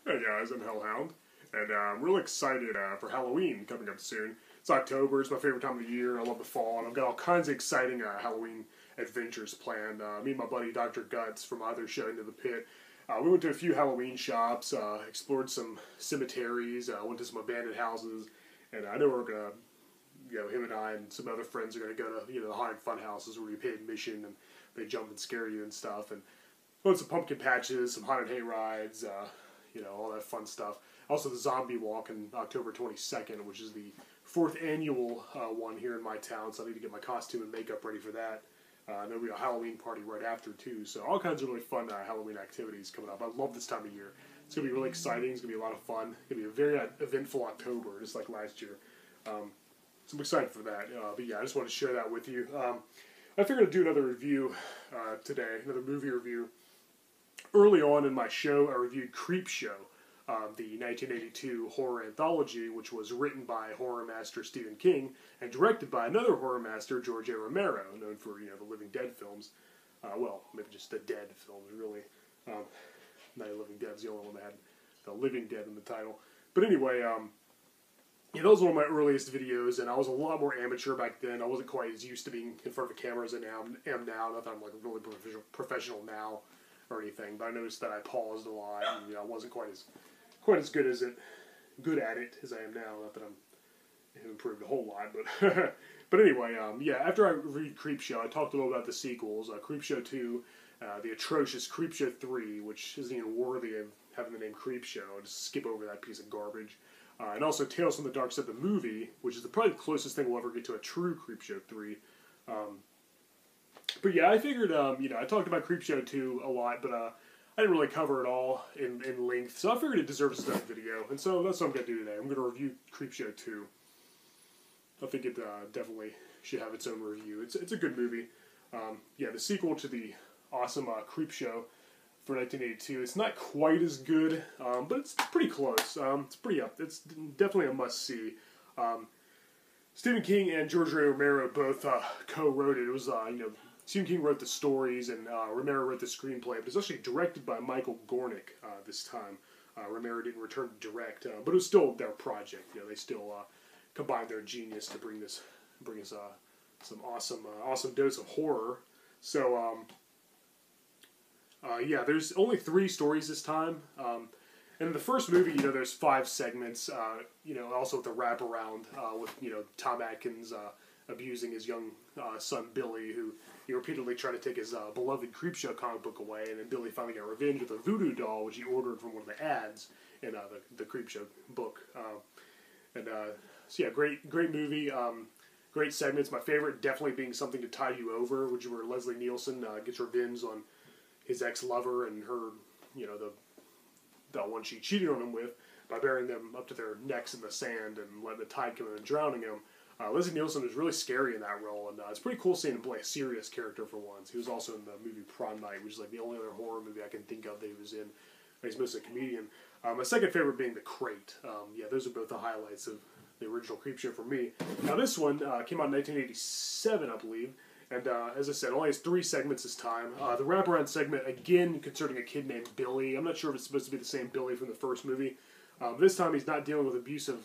Hey guys, I'm Hellhound, and I'm really excited for Halloween coming up soon. It's October, it's my favorite time of the year, I love the fall, and I've got all kinds of exciting Halloween adventures planned. Me and my buddy Dr. Guts from my other show, Into the Pit, we went to a few Halloween shops, explored some cemeteries, went to some abandoned houses, and I know we're going to, him and I and some other friends are going to go to, the haunted fun houses where you pay admission and they jump and scare you and stuff, and went to some pumpkin patches, some haunted hay rides, all that fun stuff. Also the zombie walk on October 22nd, which is the 4th annual one here in my town, so I need to get my costume and makeup ready for that. And there'll be a Halloween party right after, too, so all kinds of really fun Halloween activities coming up. I love this time of year. It's going to be really exciting, it's going to be a lot of fun. It's going to be a very eventful October, just like last year. So I'm excited for that. But yeah, I just want to share that with you. I figured I'd do another review today, another movie review. Early on in my show, I reviewed Creepshow, the 1982 horror anthology, which was written by horror master Stephen King and directed by another horror master, George A. Romero, known for the Living Dead films. Well, maybe just the Dead films, really. Night of the Living Dead's the only one that had the Living Dead in the title. But anyway, that was one of my earliest videos, and I was a lot more amateur back then. I wasn't quite as used to being in front of a camera as I am now. Not that I'm like really professional now or anything, but I noticed that I paused a lot, and I wasn't quite as good at it as I am now. Not that I've improved a whole lot, but but anyway, After I reviewed Creepshow, I talked a little about the sequels, Creepshow 2, the atrocious Creepshow 3, which isn't even worthy of having the name Creepshow. I'll just skip over that piece of garbage. And also Tales from the Dark Side, the movie, which is probably the closest thing we'll ever get to a true Creepshow 3. But yeah, I figured, I talked about Creepshow 2 a lot, but I didn't really cover it all in length, so I figured it deserves its own video, and so that's what I'm going to do today. I'm going to review Creepshow 2. I think it definitely should have its own review. It's a good movie. The sequel to the awesome Creepshow for 1982. It's not quite as good, but it's pretty close. It's pretty up. It's definitely a must-see. Stephen King and George A. Romero both co-wrote it. It was, Stephen King wrote the stories and Romero wrote the screenplay, but it was actually directed by Michael Gornick this time. Romero didn't return to direct, but it was still their project. They still combined their genius to bring us some awesome dose of horror. So, there's only 3 stories this time. And in the first movie, there's 5 segments, also with the wraparound with, Tom Atkins abusing his young son, Billy, who he repeatedly tried to take his beloved Creepshow comic book away, and then Billy finally got revenge with a voodoo doll, which he ordered from one of the ads in the Creepshow book. Great movie, great segments. My favorite definitely being Something to Tide You Over, which is where Leslie Nielsen gets revenge on his ex-lover and her, the one she cheated on him with, by burying them up to their necks in the sand and letting the tide come in and drowning him. Leslie Nielsen was really scary in that role, and it's pretty cool seeing him play a serious character for once. He was also in the movie Prom Night, which is like the only other horror movie I can think of that he was in. He's mostly a comedian. My second favorite being The Crate. Those are both the highlights of the original Creepshow for me. Now this one came out in 1987, I believe, and as I said, only has 3 segments this time. The wraparound segment, again, concerning a kid named Billy. I'm not sure if it's supposed to be the same Billy from the first movie. This time he's not dealing with an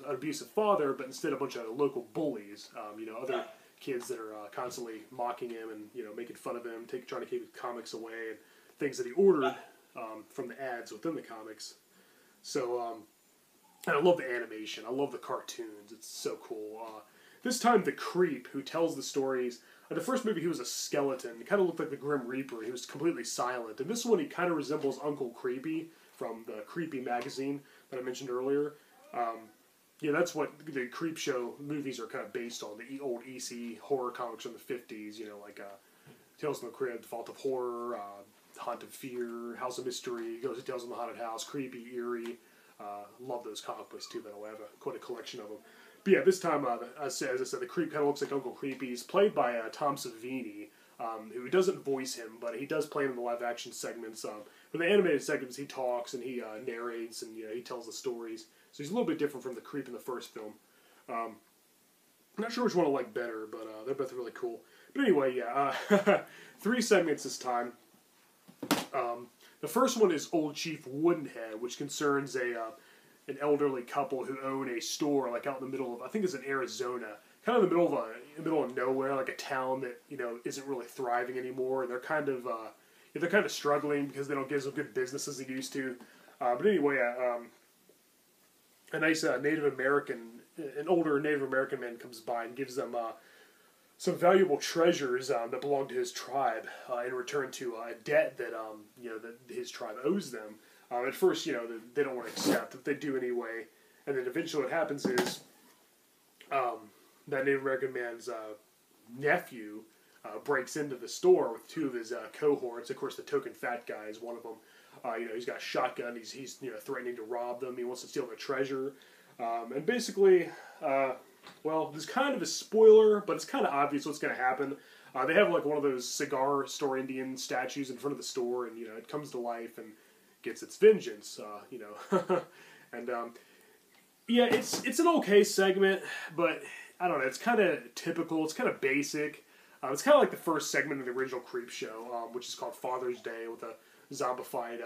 abusive father, but instead a bunch of local bullies. Other kids that are constantly mocking him and making fun of him, trying to keep his comics away, and things that he ordered from the ads within the comics. So, and I love the animation. I love the cartoons. It's so cool. This time the creep who tells the stories. In the first movie he was a skeleton. He kind of looked like the Grim Reaper. He was completely silent. In this one he kind of resembles Uncle Creepy from the Creepy magazine that I mentioned earlier. That's what the Creepshow movies are kind of based on. The old EC horror comics from the 50s, like Tales from the Crypt, The Fault of Horror, Haunt of Fear, House of Mystery, Ghost of Tales from the Haunted House, Creepy, Eerie. Love those comic books too, I have quite a collection of them. But yeah, this time, as I said, the creep kind of looks like Uncle Creepy. He's played by Tom Savini, who doesn't voice him, but he does play him in the live-action segments. For the animated segments, he talks and he narrates and he tells the stories. So he's a little bit different from the creep in the first film. I'm not sure which one I like better, but they're both really cool. But anyway, 3 segments this time. The first one is Old Chief Woodenhead, which concerns an elderly couple who own a store like out in the middle of, I think it's in Arizona, kind of in the middle of nowhere, like a town that isn't really thriving anymore. They're kind of struggling because they don't get as good business as they used to. But anyway, a nice Native American, an older Native American man comes by and gives them some valuable treasures that belong to his tribe in return to a debt that that his tribe owes them. At first, they don't want to accept, but they do anyway. And then eventually, what happens is that Native American man's nephew breaks into the store with two of his cohorts. Of course, the token fat guy is one of them. He's got a shotgun. He's threatening to rob them. He wants to steal their treasure. And basically, well, there's kind of a spoiler, but it's kind of obvious what's going to happen. They have like one of those cigar store Indian statues in front of the store, and it comes to life and gets its vengeance. And yeah, it's an okay segment, but I don't know. It's kind of typical. It's kind of basic. It's kind of like the first segment of the original Creepshow, which is called Father's Day, with a zombified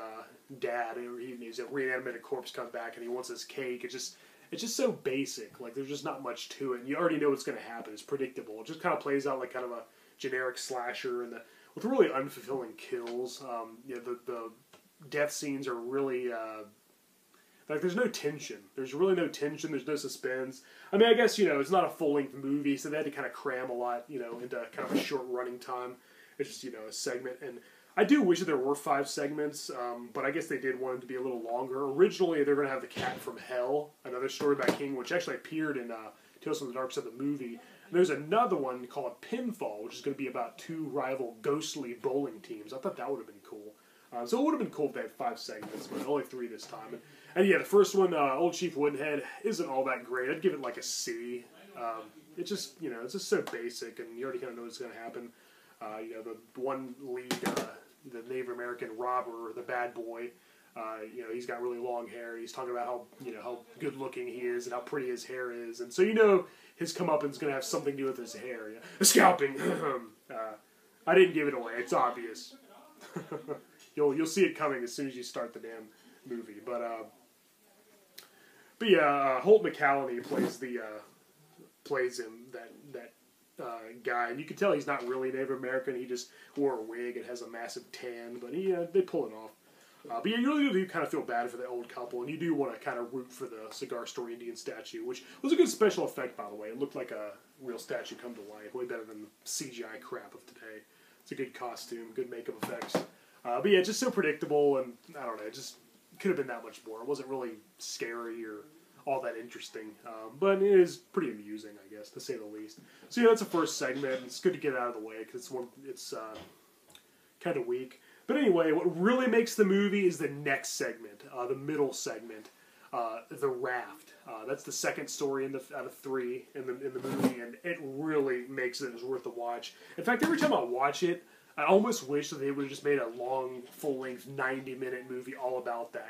dad. He's a reanimated corpse comes back and he wants his cake. It's just so basic. Like, there's just not much to it. And you already know what's going to happen. It's predictable. It just kind of plays out like kind of a generic slasher, and with really unfulfilling kills. The death scenes are really like, there's no tension. There's really no tension. There's no suspense. I mean, I guess it's not a full-length movie, so they had to kind of cram a lot into kind of a short running time. It's just a segment. And I do wish that there were 5 segments, but I guess they did want it to be a little longer. Originally, they were going to have the Cat from Hell, another story by King, which actually appeared in Tales from the Dark Side of the movie. And there's another one called Pinfall, which is going to be about 2 rival ghostly bowling teams. I thought that would have been cool. So it would have been cool if they had 5 segments, but only 3 this time. And yeah, the first one, Old Chief Woodenhead, isn't all that great. I'd give it like a C. It's just, it's just so basic, and you already kind of know what's going to happen. The one lead, the Native American robber, the bad boy, he's got really long hair. He's talking about how good looking he is and how pretty his hair is, and so his comeuppance going to have something to do with his hair. Yeah. Scalping. I didn't give it away. It's obvious. You'll see it coming as soon as you start the damn movie. But yeah, Holt McCallany plays him, that guy, and you can tell he's not really Native American. He just wore a wig and has a massive tan, but they pull it off. But yeah, you really do kind of feel bad for the old couple, and you do want to kind of root for the cigar store Indian statue, which was a good special effect, by the way. It looked like a real statue come to life, way better than the CGI crap of today. It's a good costume, good makeup effects. But yeah, just so predictable, and I don't know, it just could have been that much more. It wasn't really scary or all that interesting, but it is pretty amusing, I guess, to say the least. So yeah, that's the first segment. It's good to get it out of the way because it's kind of weak. But anyway, what really makes the movie is the next segment, the middle segment, the Raft. That's the second story out of 3 in the movie, and it really makes it worth the watch. In fact, every time I watch it, I almost wish that they would have just made a long, full-length, 90-minute movie all about that.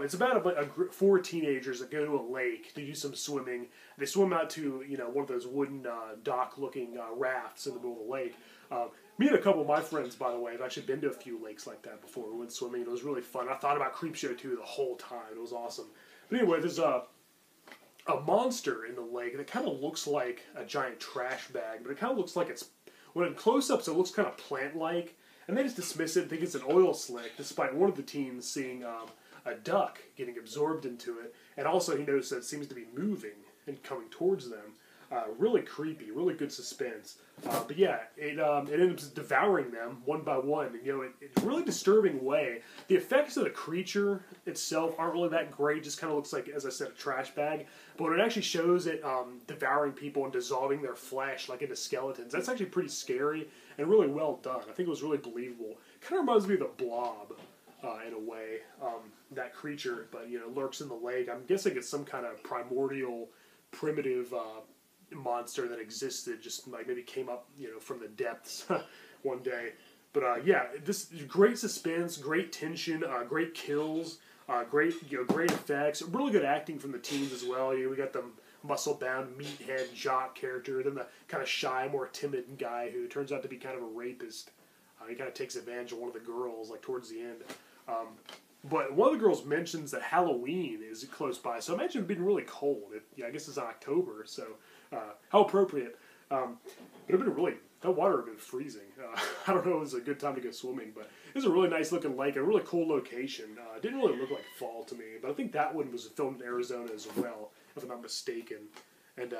It's about 4 teenagers that go to a lake to do some swimming. They swim out to one of those wooden dock-looking rafts in the middle of the lake. Me and a couple of my friends, by the way, have actually been to a few lakes like that before. We went swimming. It was really fun. I thought about Creepshow 2 the whole time. It was awesome. But anyway, there's a monster in the lake that kind of looks like a giant trash bag, but it kind of looks like when in close-ups, it looks kind of plant-like, and they just dismiss it and think it's an oil slick, despite one of the teens seeing a duck getting absorbed into it, and also he noticed that it seems to be moving and coming towards them. Really creepy, really good suspense. But yeah, it ends up devouring them one by one. In a really disturbing way. The effects of the creature itself aren't really that great. Just kind of looks like, as I said, a trash bag. But when it actually shows it devouring people and dissolving their flesh like into skeletons, that's actually pretty scary and really well done. I think it was really believable. Kind of reminds me of the Blob in a way. That creature, but lurks in the lake. I'm guessing it's some kind of primordial, primitive monster that existed, just like maybe came up from the depths one day. But yeah, this great suspense, great tension, great kills, great effects, really good acting from the teens as well. We got the muscle-bound meathead jock character, then the kind of shy, more timid guy who turns out to be kind of a rapist. He kind of takes advantage of one of the girls like towards the end. But one of the girls mentions that Halloween is close by, so I imagine it being really cold. I guess it's October, so how appropriate. But it'd been really, that water would have been freezing. I don't know if it was a good time to go swimming, but it was a really nice looking lake, a really cool location. It didn't really look like fall to me, but I think that one was filmed in Arizona as well, if I'm not mistaken. And,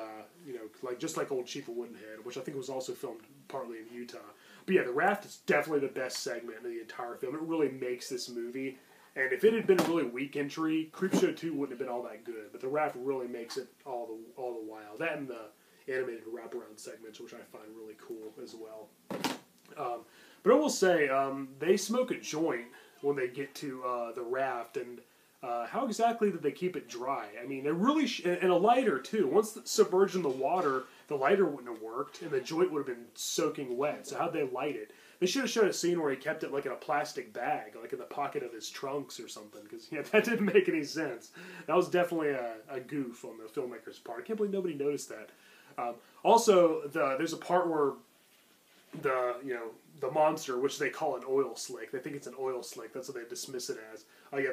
just like Old Chief of Woodenhead, which I think was also filmed partly in Utah. But yeah, the Raft is definitely the best segment of the entire film. It really makes this movie. And if it had been a really weak entry, Creepshow 2 wouldn't have been all that good. But the Raft really makes it all the while. That and the animated wraparound segments, which I find really cool as well. But I will say, they smoke a joint when they get to the Raft, and how exactly did they keep it dry? I mean, they really and a lighter too. Once submerged in the water, the lighter wouldn't have worked, and the joint would have been soaking wet. So how'd they light it? They should have shown a scene where he kept it like in a plastic bag, like in the pocket of his trunks or something, because that didn't make any sense. That was definitely a goof on the filmmaker's part. I can't believe nobody noticed that. Also, there's a part where the monster, which they call an oil slick, they think it's an oil slick. That's what they dismiss it as. Oh yeah,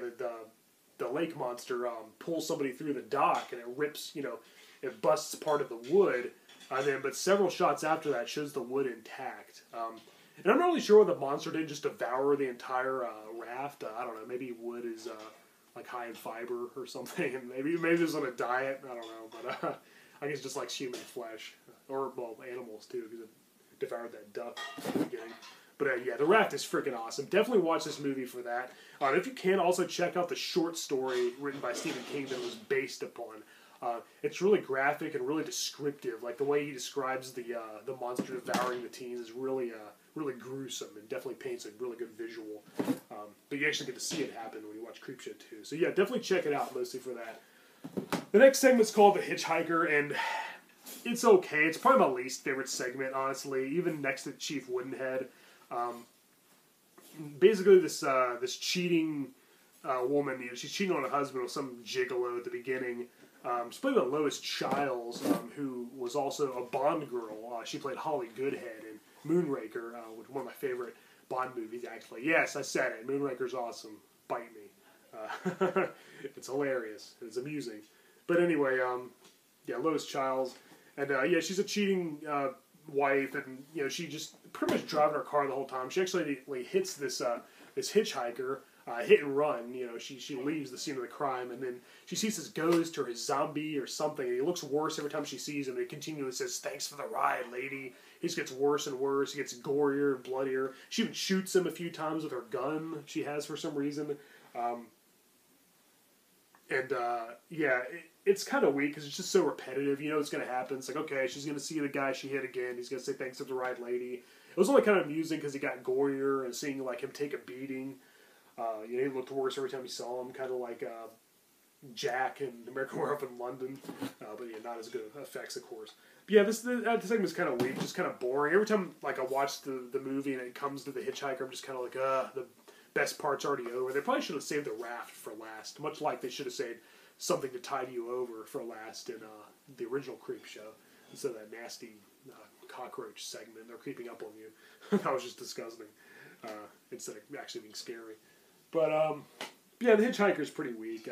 the lake monster pulls somebody through the dock, and it rips, it busts part of the wood. But several shots after that shows the wood intact. And I'm not really sure whether the monster didn't just devour the entire raft. I don't know. Maybe wood is like high in fiber or something. And maybe it was on a diet. I don't know. But I guess just like human flesh. Or, well, animals too, because it devoured that duck at the beginning. But yeah, the Raft is freaking awesome. Definitely watch this movie for that. If you can, also check out the short story written by Stephen King that it was based upon. It's really graphic and really descriptive. Like the way he describes the monster devouring the teens is really gruesome and definitely paints a really good visual. But you actually get to see it happen when you watch Creepshow 2. So yeah, definitely check it out, mostly for that. The next segment's called The Hitchhiker, and it's okay. It's probably my least favorite segment, honestly, even next to Chief Woodenhead. Basically, this cheating woman, she's cheating on her husband with some gigolo at the beginning. She's played by Lois Childs, who was also a Bond girl. She played Holly Goodhead in Moonraker, which is one of my favorite Bond movies, actually. Yes, I said it. Moonraker's awesome. Bite me. It's hilarious. It's amusing. But anyway, Lois Childs. And, she's a cheating wife, and, she just pretty much driving her car the whole time. She actually hits this hitchhiker, hit and run. She leaves the scene of the crime, and then she sees this ghost or his zombie or something, and he looks worse every time she sees him. It continually says, "Thanks for the ride, lady." He just gets worse and worse. He gets gorier and bloodier. She even shoots him a few times with her gun she has for some reason. It's kind of weak because it's just so repetitive. You know it's going to happen. It's like, okay, she's going to see the guy she hit again. He's going to say, "Thanks for the ride, lady." It was only kind of amusing because he got gorier and seeing him take a beating. He looked worse every time you saw him, kind of like Jack in American Werewolf in London. But not as good effects, of course. But yeah, this segment was kind of weak, just kind of boring. Every time I watch the movie and it comes to the hitchhiker, I'm just kind of like, the best part's already over. They probably should have saved the Raft for last, much like they should have saved Something to Tide You Over for last in the original Creepshow, instead of that nasty cockroach segment. They're creeping up on you. That was just disgusting, instead of actually being scary. But the Hitchhiker's pretty weak.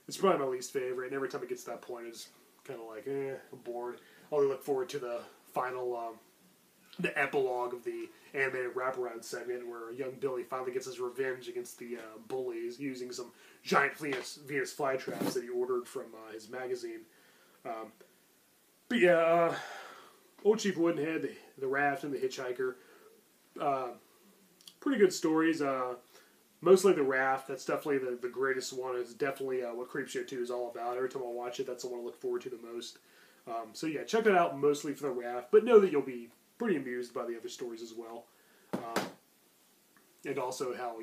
It's probably my least favorite, and every time it gets to that point, it's kind of like, I'm bored. I only look forward to the final, the epilogue of the animated wraparound segment where young Billy finally gets his revenge against the bullies using some giant Venus flytraps that he ordered from his magazine. Old Chief Woodenhead, the Raft, and the Hitchhiker. Pretty good stories. Mostly the Raft. That's definitely the greatest one. It's definitely what Creepshow 2 is all about. Every time I watch it, that's the one I look forward to the most. Check it out mostly for the Raft, but know that you'll be pretty amused by the other stories as well. And also how,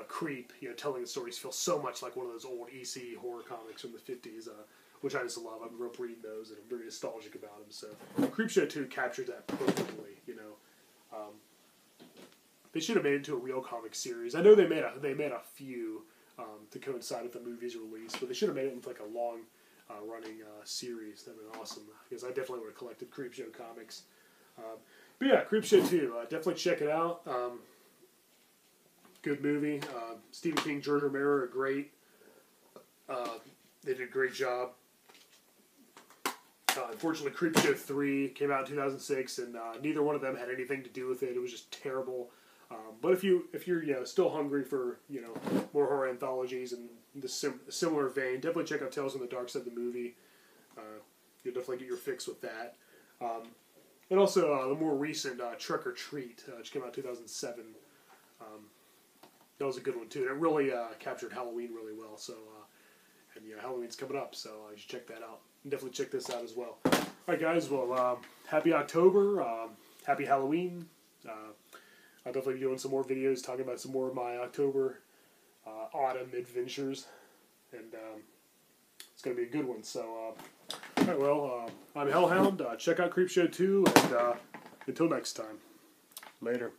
Creep, telling the stories feels so much like one of those old EC horror comics from the 50s, which I just love. I grew up reading those, and I'm very nostalgic about them. So Creepshow 2 captured that perfectly, They should have made it into a real comic series. I know they made a few to coincide with the movie's release, but they should have made it into a long running series. That'd been awesome, because I definitely would have collected Creepshow comics. Creepshow 2, definitely check it out. Good movie. Stephen King, George Romero are great. They did a great job. Unfortunately, Creepshow 3 came out in 2006, and neither one of them had anything to do with it. It was just terrible. But if you're still hungry for more horror anthologies and the similar vein, definitely check out Tales from the Dark Side, the movie. You'll definitely get your fix with that. And also the more recent Trick or Treat, which came out in 2007. That was a good one too. And it really captured Halloween really well. So, and Halloween's coming up, so you should check that out. And definitely check this out as well. All right, guys. Well, happy October. Happy Halloween. I'll definitely be doing some more videos talking about some more of my October autumn adventures, and it's going to be a good one. So, all right, well, I'm Hellhound. Check out Creepshow 2, and until next time, later.